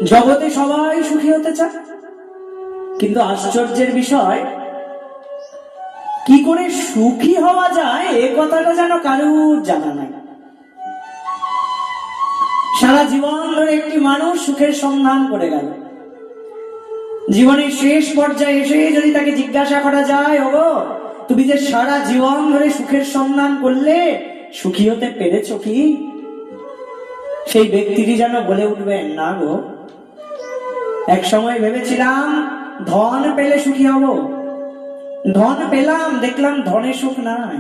জগতে সবাই সুখী হতে চায়, কিন্তু আশ্চর্যের বিষয়, কি করে সুখী হওয়া যায় এ কথাটা যেন কারুর জানা নাই। সারা জীবন ধরে একটি মানুষ সুখের সন্ধান করে গেল, জীবনের শেষ পর্যায়ে এসে যদি তাকে জিজ্ঞাসা করা যায়, ওগো তুমি যে সারা জীবন ধরে সুখের সন্ধান করলে, সুখী হতে পেরেছো কি? সেই ব্যক্তিটি যেন বলে উঠবেন, না গো, এক সময় ভেবেছিলাম ধন পেলে সুখী হব, ধন পেলাম, দেখলাম ধনে সুখ নাই।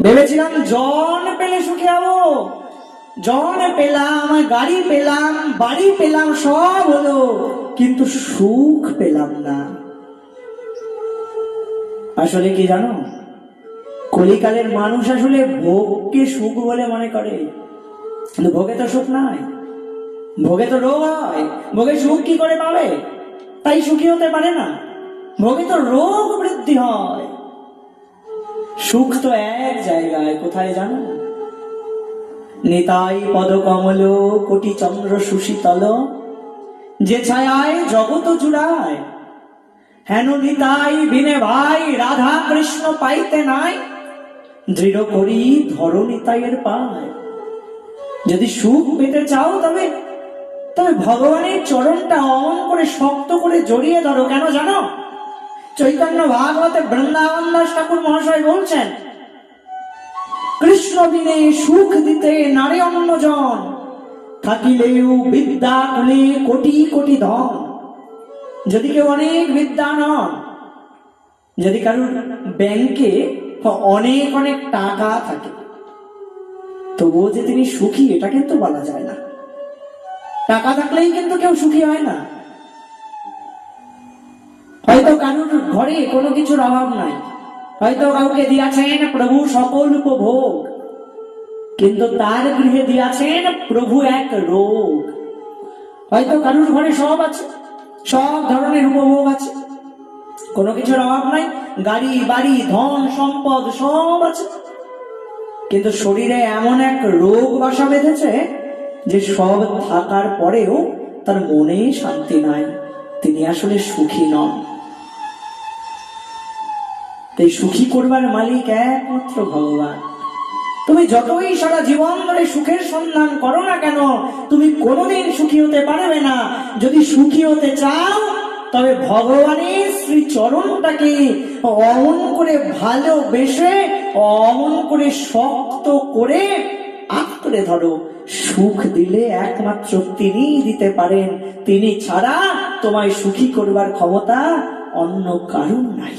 ভেবেছিলাম জন পেলে সুখী হব, জন পেলাম, গাড়ি পেলাম, বাড়ি পেলাম, সব হলো, কিন্তু সুখ পেলাম না। আসলে কি জানো, কলিকালের মানুষ আসলে ভোগকে সুখ বলে মনে করে, কিন্তু ভোগে তো সুখ নাই, ভোগে তো রোগ হয়। ভোগে সুখ কি করে পাবে? তাই সুখী হতে পারে না। ভোগে তো রোগ বৃদ্ধি হয়। সুখ তো এক জায়গায়, কোথায় জানো? নিতাই পদ কমল কোটি চন্দ্র সুশীতল, যে ছায়ায় জগত জুড়ায়। হেন নিতাই বিনে ভাই রাধা কৃষ্ণ পাইতে নাই, দৃঢ় করি ধরো নিতাইয়ের পায়। যদি সুখ পেতে চাও তবে তবে ভগবানের চরণটা অমন করে শক্ত করে জড়িয়ে ধরো। কেন জানো? চৈতন্য ভাগবতে বৃন্দাবন দাস ঠাকুর মহাশয় বলছেন, কৃষ্ণ বিনে সুখ দিতে নারে অন্যজন, থাকিলেও বিদ্যা কুলে কোটি কোটি ধন। যদি কেউ অনেক বিদ্যা নন, যদি কারোর ব্যাংকে অনেক অনেক টাকা থাকে, তবুও যে তিনি সুখী এটা কিন্তু বলা যায় না। টাকা থাকলেই কিন্তু কেউ সুখী হয় না। হয়তো কারোর ঘরে কোনো কিছুর অভাব নাই, হয়তো কাউকে দিয়েছেন প্রভু সকল উপভোগ, কিন্তু তার গৃহে দিয়েছেন প্রভু এক রোগ। হয়তো কারোর ঘরে সব আছে, সব ধরনের উপভোগ আছে, কোনো কিছুর অভাব নাই, গাড়ি বাড়ি ধন সম্পদ সব আছে, কিন্তু শরীরে এমন এক রোগ বাসা বেঁধেছে যে সব থাকার পরেও তার মনে শান্তি নাই, তিনি আসলে সুখী নন। তাই সুখী করবার মালিক একমাত্র ভগবান। তুমি যতই সারা জীবন ধরে সুখের সন্ধান করো না কেন, তুমি কোনোদিন সুখী হতে পারবে না। যদি সুখী হতে চাও তবে ভগবানের শ্রী চরণটাকে অমন করে ভালোবেসে, অমন করে শক্ত করে আঁকড়ে ধরো। সুখ দিলে একমাত্র তিনিই দিতে পারেন, তিনি ছাড়া তোমায় সুখী করবার ক্ষমতা অন্য কারণ নাই।